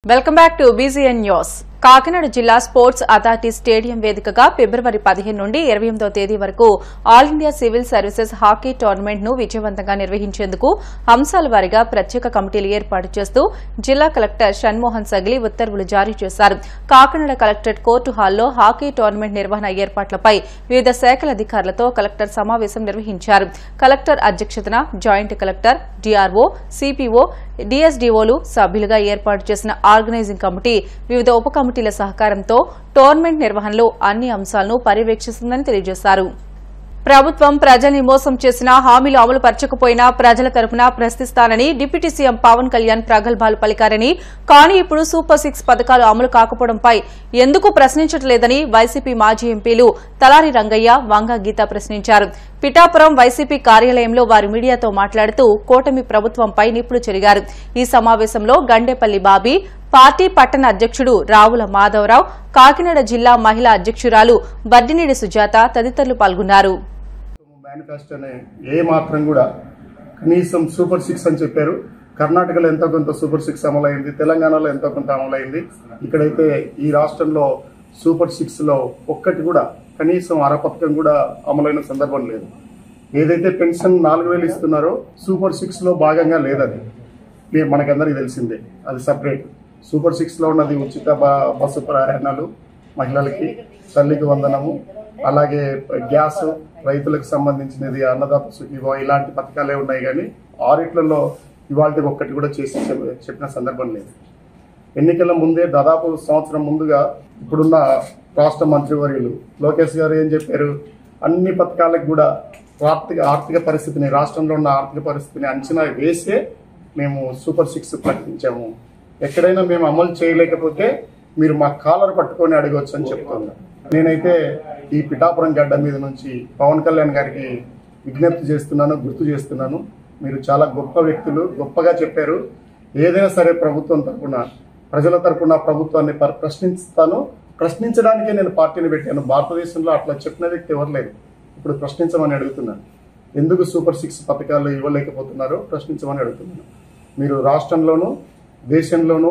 Welcome back to BCN news. Kakinada జిల్లా sports authority stadium వేదికగా ఫిబ్రవరి 15 నుండి 28వ తేదీ వరకు all India civil services hockey tournament ను విజయవంతంగా నిర్వహించేందుకు అంశాల వారీగా ప్రత్యేక కమిటీలు ఏర్పాటు చేస్తూ జిల్లా కలెక్టర్ షణ్మోహన్ సగిలి ఉత్తర్వులు జారీ చేశారు. కాకినాడ కలెక్టరేట్ కోర్టు హాల్లో హాకీ టోర్నమెంట్ నిర్వహణ ఏర్పాట్లపై వివిధ శాఖల అధికారులతో కలెక్టర్ సమావేశం నిర్వహించారు. కలెక్టర్ అధ్యక్షతన జాయింట్ కలెక్టర్, DRO, CPO, DSDOలు సభ్యులుగా ఏర్పాటు చేసిన ఆర్గనైజింగ్ కమిటీ వివిధ ఉప కమిటీల సహకారంతో టోర్నమెంట్ నిర్వహణలో అన్ని అంశాలను పర్యవేక్షిస్తుందని తెలియజేశారు. ప్రభుత్వం ప్రజల్ని మోసం చేసినా హామీలు అమలు పరచకపోయినా ప్రజల తరపున ప్రశ్నిస్తానని డిప్యూటీ సీఎం పవన్ కళ్యాణ్ ప్రగల్భాలు పలికారని, కానీ ఇప్పుడు సూపర్ 6 పథకాలు అమలు కాకపోవడంపై ఎందుకు ప్రశ్నించట్లేదని వైసీపీ మాజీ ఎంపీలు తలారి రంగయ్య, వంగ గీత ప్రశ్నించారు. పిఠాపురం వైసీపీ కార్యాలయంలో వారు మీడియాతో మాట్లాడుతూ కూటమి ప్రభుత్వంపై నిప్పులు చెరిగారు. ఈ సమావేశంలో గండేపల్లి బాబీ, పార్టీ పట్టణ అధ్యక్షుడు రావుల మాధవరావు, కాకినాడ జిల్లా మహిళా అధ్యక్షురాలు బర్దినేడి సుజాత తదితరులు పాల్గొన్నారు. మేనిఫెస్టోనే ఏ మాత్రం కూడా కనీసం సూపర్ 6 అని చెప్పారు. కర్ణాటకలో ఎంతో కొంత సూపర్ 6 అమలైంది, తెలంగాణలో ఎంతో కొంత అమలైంది. ఇక్కడైతే ఈ రాష్ట్రంలో సూపర్ 6లో ఒక్కటి కూడా కనీసం అరపథకం కూడా అమలైన సందర్భం లేదు. ఏదైతే పెన్షన్ 4000 ఇస్తున్నారో సూపర్ 6లో భాగంగా లేదది, మనకందరికీ తెలిసిందే. అది సపరేట్. సూపర్ 6లో ఉన్నది ఉచిత బస్సు ప్రయాణాలు మహిళలకి, తల్లికి వందనము, అలాగే గ్యాస్, రైతులకు సంబంధించినది అన్నదాత సుఖీభావ, ఇలాంటి పథకాలే ఉన్నాయి. కానీ ఆరిట్లలో ఇవాళ ఒక్కటి కూడా చేసి చెప్పిన సందర్భం లేదు. ఎన్నికల ముందే దాదాపు సంవత్సరం ముందుగా ఇప్పుడున్న రాష్ట్ర మంత్రివర్యులు లోకేష్ గారు ఏం చెప్పారు, అన్ని పథకాలకు కూడా ఆర్థిక పరిస్థితిని, రాష్ట్రంలో ఉన్న ఆర్థిక పరిస్థితిని అంచనా వేసే మేము సూపర్ 6 ప్రకటించాము. ఎక్కడైనా మేము అమలు చేయలేకపోతే మీరు మా కాలర్ పట్టుకొని అడగవచ్చు అని చెప్తున్నాను. నేనైతే ఈ పిఠాపురం గడ్డ మీద నుంచి పవన్ కళ్యాణ్ గారికి విజ్ఞప్తి చేస్తున్నాను, గుర్తు చేస్తున్నాను. మీరు చాలా గొప్ప వ్యక్తులు, గొప్పగా చెప్పారు. ఏదైనా సరే ప్రభుత్వం తరఫున, ప్రజల తరఫున ప్రభుత్వాన్ని ప్రశ్నిస్తాను. ప్రశ్నించడానికే నేను పార్టీని పెట్టాను. భారతదేశంలో అట్లా చెప్పిన వ్యక్తి ఎవరు లేరు. ఇప్పుడు ప్రశ్నించమని అడుగుతున్నాను. ఎందుకు సూపర్ 6 పథకాలు ఇవ్వలేకపోతున్నారో ప్రశ్నించమని అడుగుతున్నాను. మీరు రాష్ట్రంలోనూ దేశంలోనూ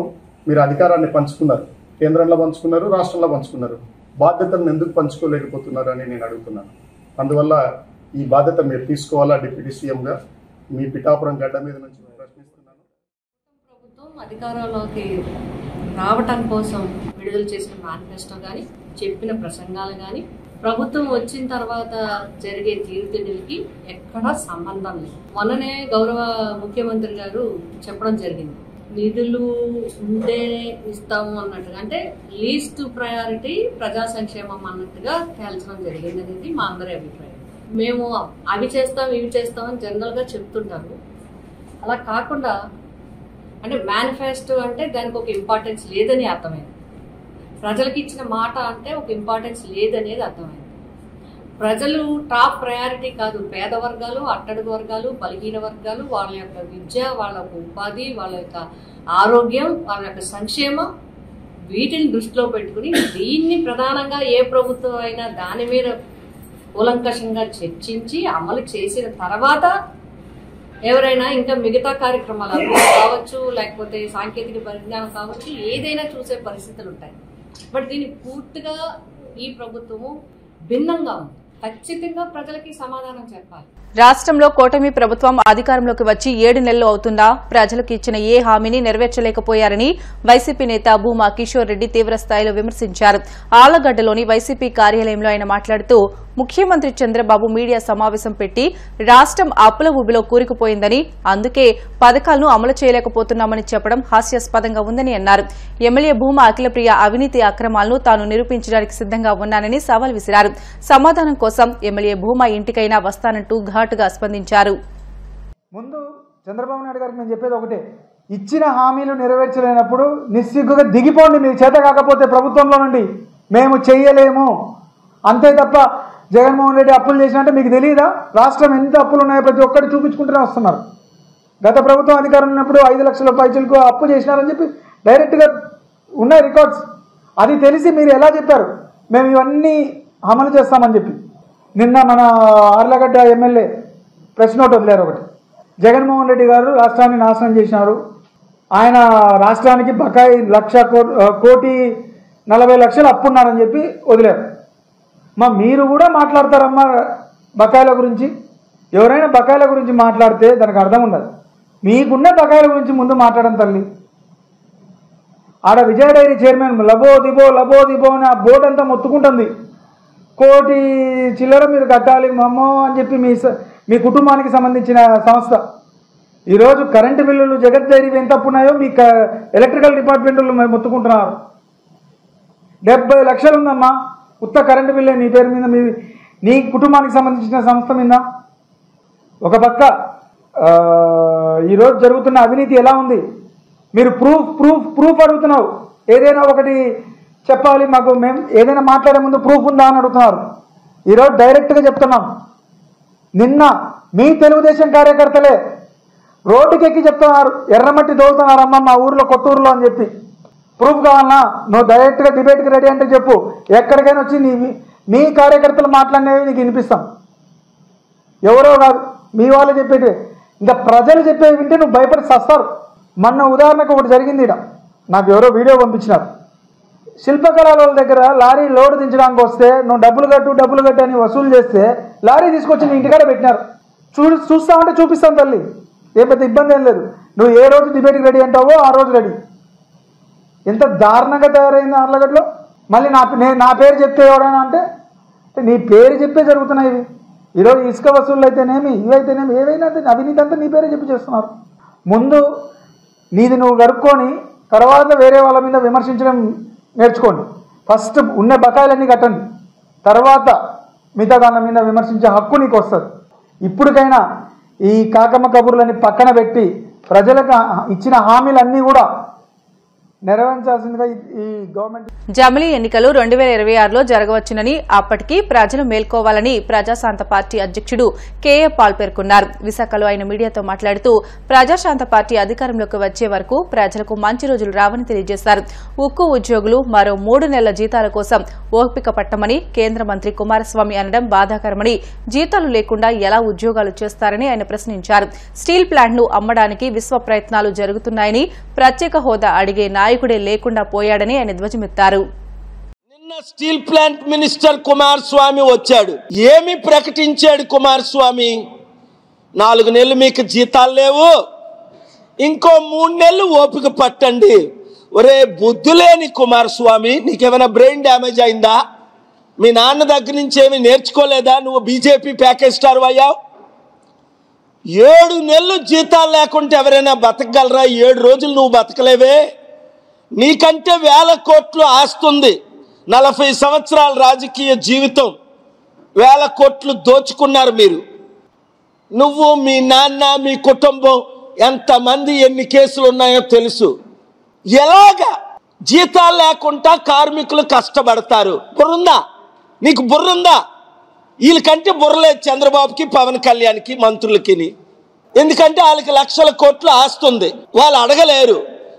మీరు అధికారాన్ని పంచుకున్నారు. కేంద్రంలో పంచుకున్నారు, రాష్ట్రంలో పంచుకున్నారు. బాధ్యతలను ఎందుకు పంచుకోలేకపోతున్నారు అని నేను అడుగుతున్నాను. అందువల్ల ఈ బాధ్యత మీరు తీసుకోవాలా డిప్యూటీ సీఎంగా. మీ పిఠాపురం గడ్డ మీద నుంచి ప్రశ్నిస్తున్నాను. ప్రభుత్వం అధికారంలోకి రావటం కోసం విడుదల చేసిన మేనిఫెస్టో కానీ, చెప్పిన ప్రసంగాలు కానీ, ప్రభుత్వం వచ్చిన తర్వాత జరిగే తీరుతెన్నులకి ఎక్కడా సంబంధం లేదు. మొన్ననే గౌరవ ముఖ్యమంత్రి గారు చెప్పడం జరిగింది, నిధులు ఉంటే ఇస్తాము అన్నట్టుగా, అంటే లీస్ట్ ప్రయారిటీ ప్రజా సంక్షేమం అన్నట్టుగా తేల్చడం జరిగింది అనేది మా అందరి అభిప్రాయం. మేము అవి చేస్తాం ఇవి చేస్తామని జనరల్గా చెప్తుంటారు. అలా కాకుండా అంటే మేనిఫెస్టో అంటే దానికి ఒక ఇంపార్టెన్స్ లేదని అర్థమైంది. ప్రజలకు ఇచ్చిన మాట అంటే ఒక ఇంపార్టెన్స్ లేదనేది అర్థమైంది. ప్రజలు టాప్ ప్రయారిటీ కాదు, పేద వర్గాలు, అట్టడుగు వర్గాలు, బలహీన వర్గాలు, వాళ్ళ యొక్క విద్య, వాళ్ళ యొక్క ఉపాధి, వాళ్ళ యొక్క ఆరోగ్యం, వాళ్ళ యొక్క సంక్షేమం, వీటిని దృష్టిలో పెట్టుకుని దీన్ని ప్రధానంగా ఏ ప్రభుత్వం అయినా దాని మీద కూలంకషంగా చర్చించి అమలు చేసిన తర్వాత ఎవరైనా ఇంకా మిగతా కార్యక్రమాలు కావచ్చు, లేకపోతే సాంకేతిక పరిజ్ఞానం కావచ్చు, ఏదైనా చూసే పరిస్థితులు ఉంటాయి. బట్ దీన్ని పూర్తిగా ఈ ప్రభుత్వము భిన్నంగా ఉంది. ఖచ్చితంగా ప్రజలకి సమాధానం చెప్పాలి. రాష్ట్రంలో కూటమి ప్రభుత్వం అధికారంలోకి వచ్చి 7 నెలలు అవుతుందా, ప్రజలకు ఇచ్చిన ఏ హామీని నెరవేర్చలేకపోయారని వైసీపీ నేత భూమా కిషోర్ రెడ్డి తీవ్రస్థాయిలో విమర్శించారు. ఆళ్లగడ్డలోని వైసీపీ కార్యాలయంలో ఆయన మాట్లాడుతూ ముఖ్యమంత్రి చంద్రబాబు మీడియా సమావేశం పెట్టి రాష్ట్రం అప్పుల ఊబిలో కూరుకుపోయిందని, అందుకే పథకాలను అమలు చేయలేకపోతున్నామని చెప్పడం హాస్యాస్పదంగా ఉందని అన్నారు. ఎమ్మెల్యే భూమా అఖిలప్రియ అవినీతి అక్రమాలను తాను నిరూపించడానికి సిద్దంగా ఉన్నానని సవాల్ విసిరారు. సమాధానం కోసం ఎమ్మెల్యే భూమా ఇంటికైనా వస్తానంటూ ఘాటుగా స్పందించారు. ముందు చంద్రబాబు నాయుడు గారికి నేను చెప్పేది ఒకటే, ఇచ్చిన హామీలు నెరవేర్చలేనప్పుడు నిస్సిగ్గుగా దిగిపోండి. మీరు చేత కాకపోతే ప్రభుత్వంలో నుండి మేము చెయ్యలేము అంతే తప్ప జగన్మోహన్ రెడ్డి అప్పులు చేసినట్టే మీకు తెలియదా? రాష్ట్రం ఎంత అప్పులు ఉన్నాయో ప్రతి ఒక్కటి చూపించుకుంటూనే వస్తున్నారు. గత ప్రభుత్వం అధికారం ఉన్నప్పుడు 5 లక్షల పైసలకు అప్పు చేసినారని చెప్పి డైరెక్ట్గా ఉన్నాయి రికార్డ్స్. అది తెలిసి మీరు ఎలా చెప్పారు మేము ఇవన్నీ అమలు చేస్తామని చెప్పి? నిన్న మన ఆర్లగడ్డ ఎమ్మెల్యే ప్రెస్ నోట్ వదిలేరు ఒకటి, జగన్మోహన్ రెడ్డి గారు రాష్ట్రాన్ని నాశనం చేసినారు, ఆయన రాష్ట్రానికి బకాయి 1,40,00,000 అప్పున్నారని చెప్పి వదిలేరు. మీరు కూడా మాట్లాడతారమ్మా బకాయిల గురించి. ఎవరైనా బకాయిల గురించి మాట్లాడితే దానికి అర్థం ఉండదు. మీకున్న బకాయిల గురించి ముందు మాట్లాడడం తల్లి. ఆడ విజయ డైరీ చైర్మన్ లబో దిబో అని ఆ బోర్డు అంతా మొత్తుకుంటుంది. 1 కోటి చిల్లర మీరు కట్టాలి మమ్మో అని చెప్పి మీ కుటుంబానికి సంబంధించిన సంస్థ. ఈరోజు కరెంటు బిల్లులు జగత్ డైరీ ఎంత అప్పున్నాయో మీ ఎలక్ట్రికల్ డిపార్ట్మెంట్లో మొత్తుకుంటున్నారు. 70 లక్షలు ఉందమ్మా ఉత్త కరెంటు బిల్లే నీ పేరు మీద, నీ కుటుంబానికి సంబంధించిన సంస్థ మీద. ఒక పక్క ఈరోజు జరుగుతున్న అవినీతి ఎలా ఉంది, మీరు ప్రూఫ్ అడుగుతున్నావు. ఏదైనా ఒకటి చెప్పాలి మాకు, మేము ఏదైనా మాట్లాడే ముందు ప్రూఫ్ ఉందా అని అడుగుతున్నారు. ఈరోజు డైరెక్ట్గా చెప్తున్నాం, నిన్న మీ తెలుగుదేశం కార్యకర్తలే రోడ్డుకి ఎక్కి చెప్తున్నారు ఎర్రమట్టి దోలుతున్నారమ్మా మా ఊర్లో కొత్తూరులో అని చెప్పి. ప్రూఫ్ కావాలన్నా నువ్వు డైరెక్ట్గా డిబేట్కి రెడీ అంటే చెప్పు. ఎక్కడికైనా వచ్చి మీ కార్యకర్తలు మాట్లాడినవి నీకు వినిపిస్తాం. ఎవరో కాదు మీ వాళ్ళు చెప్పేటి, ఇంకా ప్రజలు చెప్పేవి వింటే నువ్వు భయపడి సస్తారు. మొన్న ఉదాహరణకు ఒకటి జరిగింది. ఇక్కడ నాకు ఎవరో వీడియో పంపించినారు. శిల్పకళల దగ్గర లారీ లోడ్ దించడానికి వస్తే నువ్వు డబ్బులు కట్టు అని వసూలు చేస్తే లారీ తీసుకొచ్చి నీ ఇంటికాడ పెట్టినారు. చూస్తామంటే చూపిస్తాం తల్లి, ఏ పెద్ద ఇబ్బంది ఏం లేదు. నువ్వు ఏ రోజు డిబేట్కి రెడీ అంటావో ఆ రోజు రెడీ. ఎంత దారుణంగా తయారైంది ఆర్లగడ్డలో. మళ్ళీ నా పేరు చెప్తే ఎవరైనా అంటే నీ పేరు చెప్పే జరుగుతున్నాయి ఇవి. ఈరోజు ఇసుక వసూళ్ళు అయితేనేమి ఇవైతేనేమి ఏవైనా అవినీతి అంతా నీ పేరే చెప్పి చేస్తున్నారు. ముందు నీది నువ్వు గడుపుకొని తర్వాత వేరే వాళ్ళ మీద విమర్శించడం నేర్చుకోండి. ఫస్ట్ ఉన్న బకాయిలన్నీ కట్టండి, తర్వాత మిగతా దాని మీద విమర్శించే హక్కు నీకు వస్తుంది. ఇప్పటికైనా ఈ కాకమ్మ కబుర్లని పక్కన పెట్టి ప్రజలకు ఇచ్చిన హామీలన్నీ కూడా నెరవేర్చాల్సిందిగా ఈ గవర్నమెంట్. జమిలీ ఎన్నికలు 2026లో జరగవచ్చునని, అప్పటికి ప్రజలు మేల్కోవాలని ప్రజాశాంత పార్టీ అధ్యక్షుడు కేఏ పాల్ పేర్కొన్నారు. విశాఖలో ఆయన మీడియాతో మాట్లాడుతూ ప్రజాశాంత పార్టీ అధికారంలోకి వచ్చే వరకు ప్రజలకు మంచి రోజులు రావని తెలియజేశారు. ఉక్కు ఉద్యోగులు మరో 3 నెలల జీతాల కోసం ఓపిక పట్టమని కేంద్ర మంత్రి కుమారస్వామి అనడం బాధాకరమని, జీతాలు లేకుండా ఎలా ఉద్యోగాలు చేస్తారని ఆయన ప్రశ్నించారు. స్టీల్ ప్లాంట్ను అమ్మడానికి విశ్వ ప్రయత్నాలు జరుగుతున్నాయని, ప్రత్యేక హోదా అడిగే నాయకుడే లేకుండా పోయాడని ఆయన ధ్వజమెత్తారు. నిన్న స్టీల్ ప్లాంట్ మినిస్టర్ కుమారస్వామి వచ్చాడు. ఏమి ప్రకటించాడు కుమారస్వామి? 4 నెలలు మీకు జీతాలు లేవు, ఇంకో 3 నెలలు ఓపిక పట్టండి. ఒరే బుద్ధులేని కుమారస్వామి, నీకేమైనా బ్రెయిన్ డ్యామేజ్ అయిందా? మీ నాన్న దగ్గర నుంచి ఏమి నేర్చుకోలేదా? నువ్వు బీజేపీ ప్యాకేజ్ స్టార్ అయ్యావు. 7 నెలలు జీతాలు లేకుంటే ఎవరైనా బతకగలరా? 7 రోజులు నువ్వు బతకలేవే. నీకంటే 1000 కోట్లు ఆస్తుంది. 40 సంవత్సరాల రాజకీయ జీవితం, 1000 కోట్లు దోచుకున్నారు మీరు. నువ్వు, మీ నాన్న, మీ కుటుంబం, ఎంతమంది ఎన్ని కేసులు ఉన్నాయో తెలుసు. ఎలాగా జీతాలు లేకుండా కార్మికులు కష్టపడతారు? బుర్రుందా నీకు? బుర్రుందా? వీళ్ళకంటే బుర్రలేదు చంద్రబాబుకి, పవన్ కళ్యాణ్కి, మంత్రులకి. ఎందుకంటే వాళ్ళకి లక్షల కోట్లు ఆస్తుంది. వాళ్ళు అడగలేరు,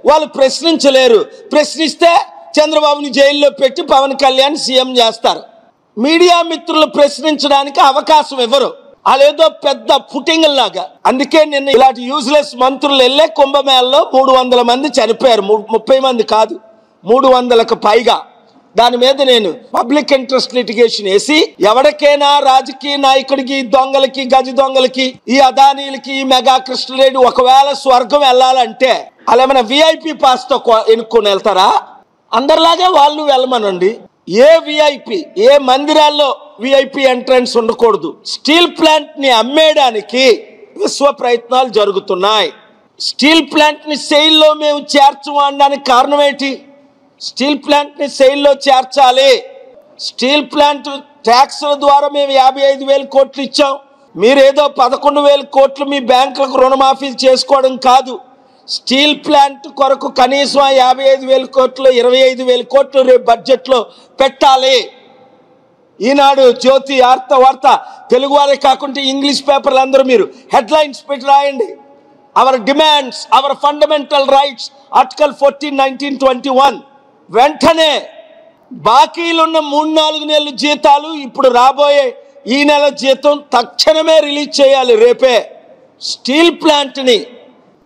వాళ్ళు ప్రశ్నించలేరు. ప్రశ్నిస్తే చంద్రబాబుని జైల్లో పెట్టి పవన్ కళ్యాణ్ సీఎం చేస్తారు. మీడియా మిత్రులు ప్రశ్నించడానికి అవకాశం ఇవ్వరు. వాళ్ళేదో పెద్ద ఫుటింగ్ లాగా. అందుకే నిన్న ఇలాంటి యూజ్లెస్ మంత్రులు వెళ్ళే కుంభమేళలో 300 మంది చనిపోయారు. 30 మంది కాదు, 300కు పైగా. దాని మీద నేను పబ్లిక్ ఇంట్రెస్ట్ లిటిగేషన్ వేసి, ఎవరికైనా రాజకీయ నాయకుడికి, దొంగలకి, గజ దొంగలకి, ఈ అదానీలకి, ఈ మెగా కృష్ణరెడ్డి ఒకవేళ స్వర్గం వెళ్ళాలంటే వాళ్ళు ఏమైనా విఐపి పాస్తో ఎన్నుకొని వెళ్తారా? అందరిలాగే వాళ్ళు వెళ్ళమనండి. ఏ విఐపి, ఏ మందిరాల్లో విఐపి ఎంట్రన్స్ ఉండకూడదు. స్టీల్ ప్లాంట్ ని అమ్మేయడానికి విశ్వ ప్రయత్నాలు జరుగుతున్నాయి. స్టీల్ ప్లాంట్ ని సెయిల్లో మేము చేర్చడానికి కారణం ఏంటి? స్టీల్ ప్లాంట్ ని సెయిల్లో చేర్చాలి. స్టీల్ ప్లాంట్ ట్యాక్స్ల ద్వారా మేము 55,000 కోట్లు ఇచ్చాం. మీరేదో 11,000 కోట్లు మీ బ్యాంకులకు రుణమాఫీ చేసుకోవడం కాదు. స్టీల్ ప్లాంట్ కొరకు కనీసం 55,000 కోట్లు, 25,000 కోట్లు రేపు బడ్జెట్లో పెట్టాలి. ఈనాడు, జ్యోతి, వార్త తెలుగు వారే కాకుండా ఇంగ్లీష్ పేపర్లు అందరూ మీరు హెడ్లైన్స్ పెట్టి రాయండి. Hour demands, hour fundamental rights, article 14, 19, 21. వెంటనే బాకీలున్న 3-4 నెలల జీతాలు, ఇప్పుడు రాబోయే ఈ నెల జీతం తక్షణమే రిలీజ్ చేయాలి. రేపే స్టీల్ ప్లాంట్ని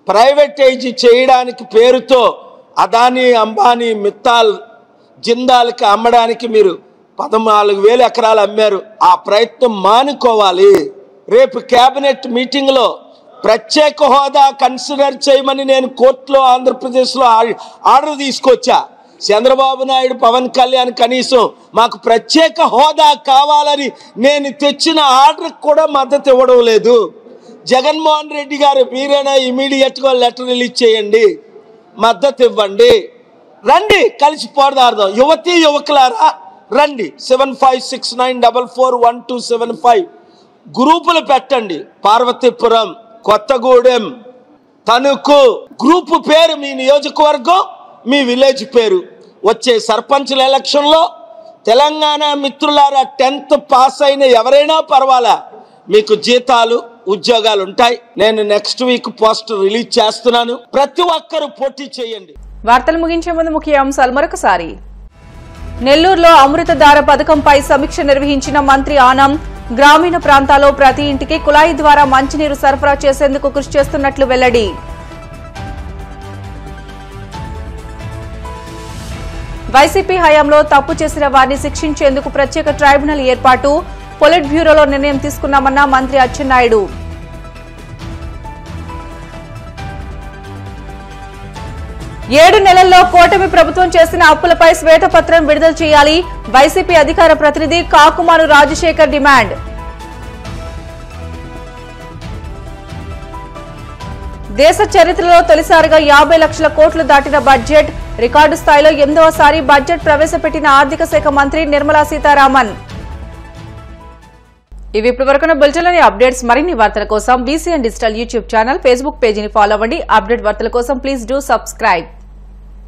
ప్రైవేటైజ్ చేయడానికి పేరుతో అదానీ, అంబానీ, మిత్తాల్, జిందాల్కి అమ్మడానికి మీరు 14,000 ఎకరాలు అమ్మారు. ఆ ప్రయత్నం మానుకోవాలి. రేపు కేబినెట్ మీటింగ్లో ప్రత్యేక హోదా కన్సిడర్ చేయమని నేను కోర్టులో ఆంధ్రప్రదేశ్లో ఆర్డర్ తీసుకొచ్చా. చంద్రబాబు నాయుడు, పవన్ కళ్యాణ్ కనీసం మాకు ప్రత్యేక హోదా కావాలని నేను తెచ్చిన ఆర్డర్ కూడా మద్దతు ఇవ్వడం లేదు. జగన్మోహన్ రెడ్డి గారు మీరైనా ఇమీడియట్గా లెటర్ రిలీజ్ చేయండి, మద్దతు ఇవ్వండి. రండి, కలిసి పోరాడదాం. యువతీ యువకులారా రండి. 7569441275 గ్రూపులు పెట్టండి. పార్వతీపురం, కొత్తగూడెం, తణుకు గ్రూపు పేరు, మీ నియోజకవర్గం, మీ విలేజ్ పేరు. వచ్చే సర్పంచుల ఎలక్షన్లో తెలంగాణ మిత్రులారా 10th పాస్ అయిన ఎవరైనా పర్వాలా, మీకు జీతాలు, ఉద్యోగాలు ఉంటాయి. నేను నెక్స్ట్ వీక్ పోస్టర్ రిలీజ్ చేస్తున్నాను. ప్రతి ఒక్కరూ పోటీ చేయండి. వార్తలు ముగించే ముందు ముఖ్య అంశాలు మరొకసారి. నెల్లూరులో అమృతధార పథకంపై సమీక్ష నిర్వహించిన మంత్రి ఆనం. గ్రామీణ ప్రాంతాల్లో ప్రతి ఇంటికి కుళాయి ద్వారా మంచినీరు సరఫరా చేసేందుకు కృషి చేస్తున్నట్లు వెల్లడి. వైసీపీ హయాంలో తప్పు చేసిన వారిని శిక్షించేందుకు ప్రత్యేక ట్రైబ్యునల్ ఏర్పాటు. పొలిట్ బ్యూరోలో నిర్ణయం తీసుకున్నామన్న మంత్రి అచ్చెన్నాయుడు. ఏడు నెలల్లో కూటమి ప్రభుత్వం చేసిన అప్పులపై శ్వేతపత్రం విడుదల చేయాలి. వైసీపీ అధికార ప్రతినిధి కాకుమాను రాజశేఖర్ డిమాండ్. దేశ చరిత్రలో తొలిసారిగా 50 లక్షల కోట్లు దాటిన బడ్జెట్. రికార్డు స్థాయిలో 8వసారి బడ్జెట్ ప్రవేశపెట్టిన ఆర్థిక శాఖ మంత్రి నిర్మలా సీతారామన్. ఇవి ఇప్పటివరకున్న బులెటిన్లోని అప్డేట్స్. మరిన్ని వార్తల కోసం BCN digital YouTube channel, Facebook పేజీని ఫాలో అవ్వండి. అప్డేట్ వార్తల కోసం ప్లీజ్ డూ సబ్స్క్రైబ్.